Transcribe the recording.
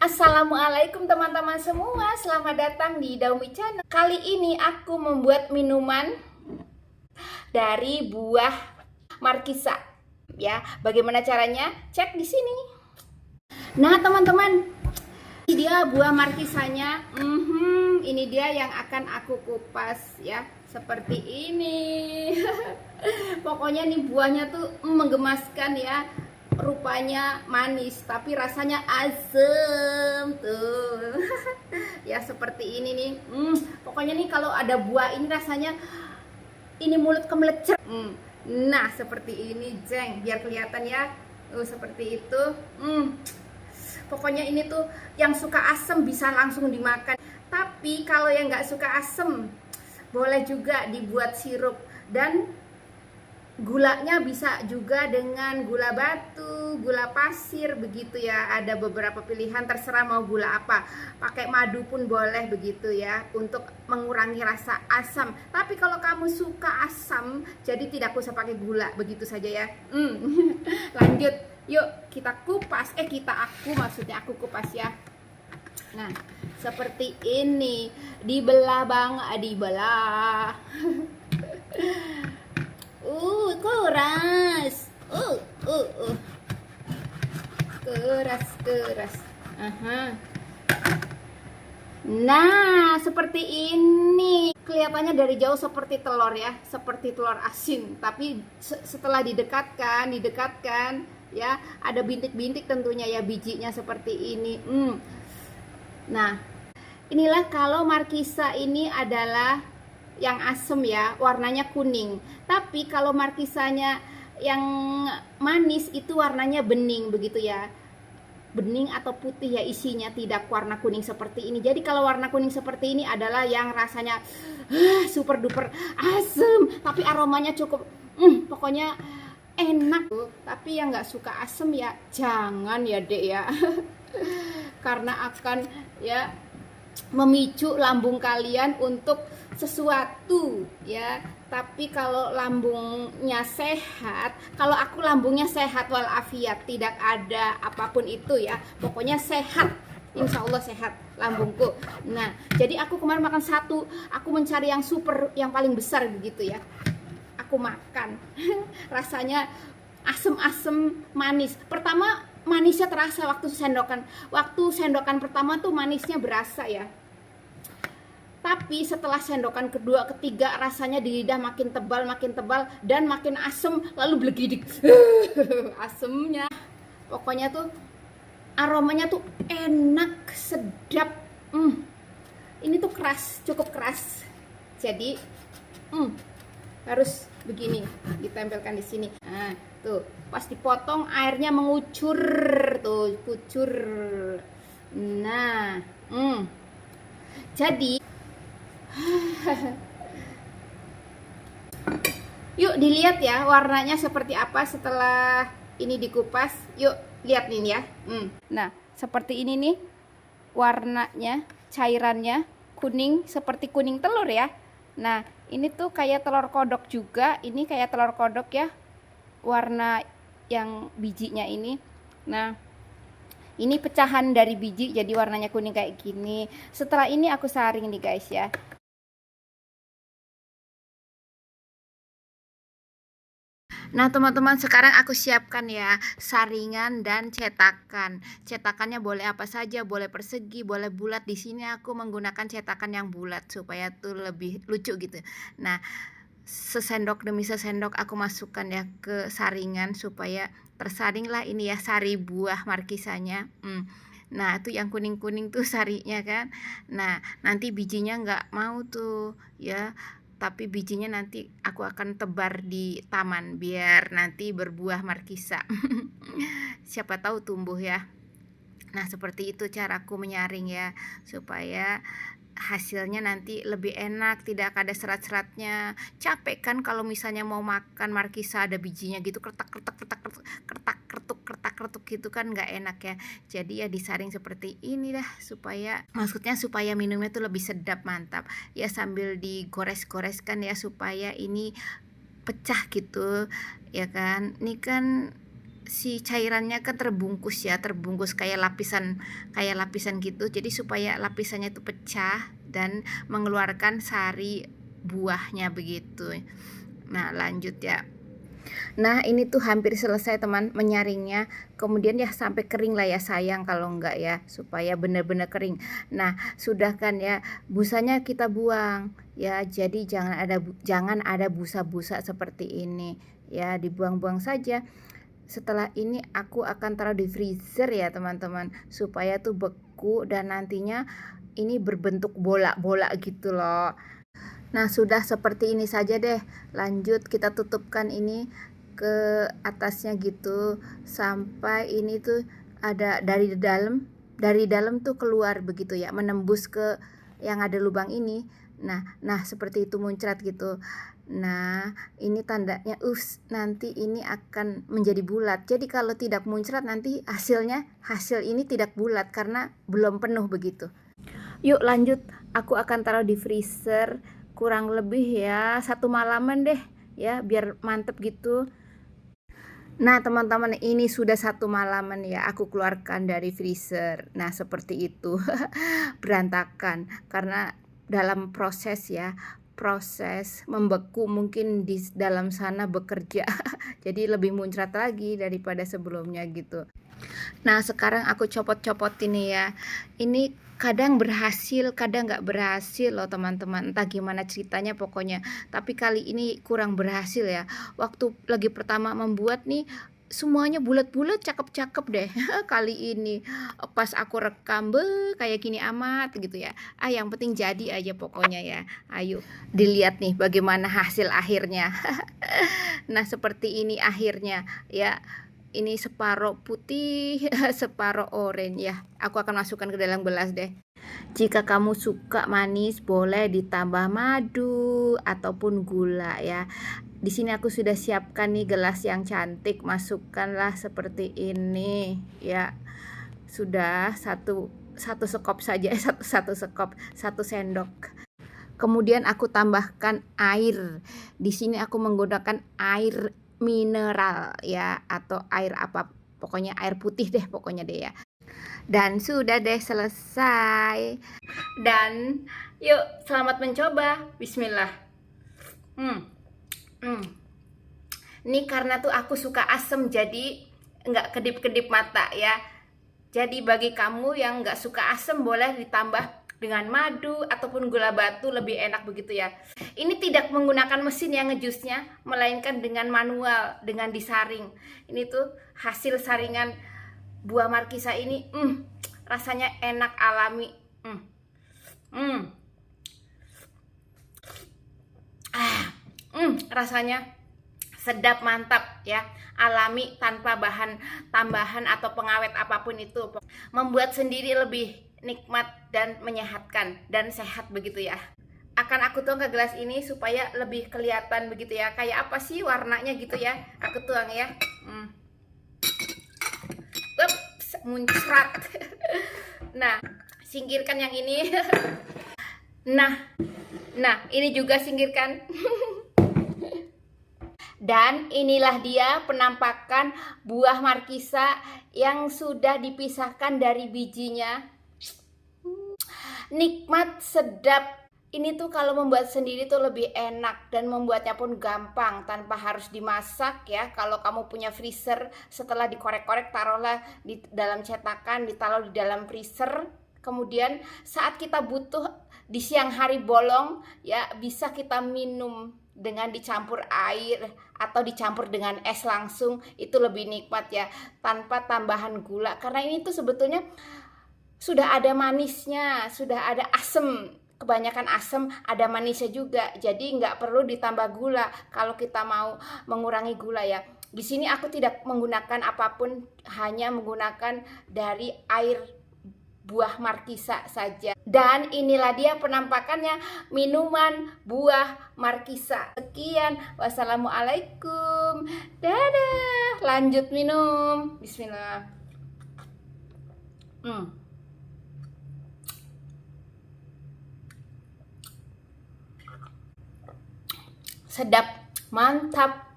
Assalamualaikum teman-teman semua, selamat datang di Daumi Channel. Kali ini aku membuat minuman dari buah markisa. Ya, bagaimana caranya? Cek di sini. Nah, teman-teman, ini dia buah markisanya. Ini dia yang akan aku kupas ya, seperti ini. Pokoknya nih buahnya tuh menggemaskan ya. Rupanya manis tapi rasanya asem tuh. Ya seperti ini nih. Pokoknya nih kalau ada buah ini rasanya ini mulut kemelecet. Nah seperti ini jeng, biar kelihatan ya. Seperti itu. Pokoknya ini tuh yang suka asem bisa langsung dimakan. Tapi kalau yang nggak suka asem boleh juga dibuat sirup, dan gulanya bisa juga dengan gula batu, gula pasir begitu ya. Ada beberapa pilihan, terserah mau gula apa. Pakai madu pun boleh begitu ya, untuk mengurangi rasa asam. Tapi kalau kamu suka asam, jadi tidak usah pakai gula, begitu saja ya. Lanjut, yuk kita kupas. Aku kupas ya. Nah, seperti ini. Dibelah bang, dibelah. Keras. Keras. Nah, seperti ini. Kelihatannya dari jauh seperti telur ya, seperti telur asin. Tapi setelah didekatkan ya, ada bintik-bintik tentunya ya, bijinya seperti ini. Nah, inilah kalau markisa ini adalah yang asem ya, warnanya kuning. Tapi kalau markisanya yang manis itu warnanya bening begitu ya. Bening atau putih ya isinya, tidak warna kuning seperti ini. Jadi kalau warna kuning seperti ini adalah yang rasanya super duper asem, tapi aromanya cukup pokoknya enak. Tapi yang nggak suka asem ya jangan ya dek ya. Karena akan ya memicu lambung kalian untuk sesuatu ya. Tapi kalau lambungnya sehat, kalau aku lambungnya sehat walafiat, tidak ada apapun itu ya, pokoknya sehat, insya Allah sehat lambungku. Nah jadi aku kemarin makan satu, aku mencari yang super, yang paling besar begitu ya, aku makan. Rasanya asem-asem manis. Pertama manisnya terasa waktu sendokan pertama tuh manisnya berasa ya. Tapi setelah sendokan kedua, ketiga, rasanya di lidah makin tebal dan makin asem, lalu belegidik. Asemnya. Pokoknya tuh aromanya tuh enak, sedap. Ini tuh keras, cukup keras. Jadi harus begini, ditempelkan di sini. Nah, tuh, pas dipotong airnya mengucur, tuh, kucur. Nah, jadi yuk dilihat ya warnanya seperti apa setelah ini dikupas. Yuk lihat nih ya. Nah seperti ini nih warnanya, cairannya kuning seperti kuning telur ya. Nah ini tuh kayak telur kodok juga. Ini kayak telur kodok ya, warna yang bijinya ini. Nah ini pecahan dari biji jadi warnanya kuning kayak gini. Setelah ini aku saring nih guys ya. Nah teman-teman, sekarang aku siapkan ya saringan dan cetakan. Cetakannya boleh apa saja, boleh persegi, boleh bulat. Di sini aku menggunakan cetakan yang bulat supaya tuh lebih lucu gitu. Nah sesendok demi sesendok aku masukkan ya ke saringan supaya tersaringlah ini ya sari buah markisanya. Nah itu yang kuning-kuning tuh sarinya kan. Nah nanti bijinya nggak mau tuh ya, tapi bijinya nanti aku akan tebar di taman biar nanti berbuah markisa. Siapa tahu tumbuh ya. Nah seperti itu caraku menyaring ya, supaya hasilnya nanti lebih enak, tidak ada serat-seratnya. Capek kan kalau misalnya mau makan markisa ada bijinya gitu, kertak kertuk gitu kan nggak enak ya. Jadi ya disaring seperti ini dah, supaya maksudnya supaya minumnya tuh lebih sedap, mantap ya, sambil digores-goreskan ya supaya ini pecah gitu ya kan. Ini kan si cairannya kan terbungkus ya, terbungkus kayak lapisan gitu. Jadi supaya lapisannya itu pecah dan mengeluarkan sari buahnya begitu. Nah, lanjut ya. Nah, ini tuh hampir selesai teman menyaringnya. Kemudian ya sampai kering lah ya, sayang kalau enggak ya, supaya benar-benar kering. Nah, sudah kan ya, busanya kita buang ya. Jadi jangan ada busa-busa seperti ini. Ya, dibuang-buang saja. Setelah ini aku akan taruh di freezer ya teman-teman, supaya tuh beku dan nantinya ini berbentuk bola-bola gitu loh. Nah, sudah seperti ini saja deh. Lanjut kita tutupkan ini ke atasnya gitu sampai ini tuh ada dari dalam tuh keluar begitu ya, menembus ke yang ada lubang ini. Nah seperti itu muncrat gitu. Nah, ini tandanya nanti ini akan menjadi bulat. Jadi kalau tidak muncrat nanti hasil ini tidak bulat karena belum penuh begitu. Yuk lanjut, aku akan taruh di freezer kurang lebih ya 1 malaman deh ya, biar mantep gitu. Nah teman-teman, ini sudah 1 malaman ya aku keluarkan dari freezer. Nah seperti itu berantakan karena dalam proses membeku, mungkin di dalam sana bekerja jadi lebih muncrat lagi daripada sebelumnya gitu. Nah sekarang aku copot-copot ini ya. Ini kadang berhasil, kadang nggak berhasil loh teman-teman. Entah gimana ceritanya pokoknya. Tapi kali ini kurang berhasil ya. Waktu lagi pertama membuat nih, semuanya bulat-bulat, cakep-cakep deh. Kali ini pas aku rekam kayak gini amat gitu ya. Yang penting jadi aja pokoknya ya. Ayo dilihat nih bagaimana hasil akhirnya. Nah seperti ini akhirnya ya. Ini separuh putih, separuh oranye ya. Aku akan masukkan ke dalam gelas deh. Jika kamu suka manis, boleh ditambah madu ataupun gula ya. Di sini aku sudah siapkan nih gelas yang cantik. Masukkanlah seperti ini ya. Sudah satu sekop saja, satu sekop, 1 sendok. Kemudian aku tambahkan air. Di sini aku menggunakan air mineral ya, atau air apa, pokoknya air putih deh pokoknya deh ya. Dan sudah deh selesai. Dan yuk selamat mencoba. Bismillah. Ini karena tuh aku suka asem jadi nggak kedip-kedip mata ya. Jadi bagi kamu yang nggak suka asem boleh ditambah dengan madu ataupun gula batu, lebih enak begitu ya. Ini tidak menggunakan mesin yang ngejusnya, melainkan dengan manual, dengan disaring. Ini tuh hasil saringan buah markisa ini, rasanya enak, alami. Rasanya sedap, mantap ya, alami tanpa bahan tambahan atau pengawet apapun itu. Membuat sendiri lebih nikmat dan menyehatkan dan sehat begitu ya. Akan aku tuang ke gelas ini supaya lebih kelihatan begitu ya, kayak apa sih warnanya gitu ya. Aku tuang ya. Ups, muncrat. Nah, singkirkan yang ini. Nah, ini juga singkirkan. Dan inilah dia penampakan buah markisa yang sudah dipisahkan dari bijinya. Nikmat, sedap. Ini tuh kalau membuat sendiri tuh lebih enak dan membuatnya pun gampang tanpa harus dimasak ya. Kalau kamu punya freezer, setelah dikorek-korek taruhlah di dalam cetakan, ditaruh di dalam freezer. Kemudian saat kita butuh di siang hari bolong ya, bisa kita minum dengan dicampur air atau dicampur dengan es langsung. Itu lebih nikmat ya, tanpa tambahan gula. Karena ini tuh sebetulnya sudah ada manisnya, sudah ada asem, kebanyakan asem, ada manisnya juga. Jadi nggak perlu ditambah gula kalau kita mau mengurangi gula ya. Di sini aku tidak menggunakan apapun, hanya menggunakan dari air buah markisa saja. Dan inilah dia penampakannya minuman buah markisa. Sekian, wassalamualaikum, dadah. Lanjut minum, bismillah. Sedap, mantap.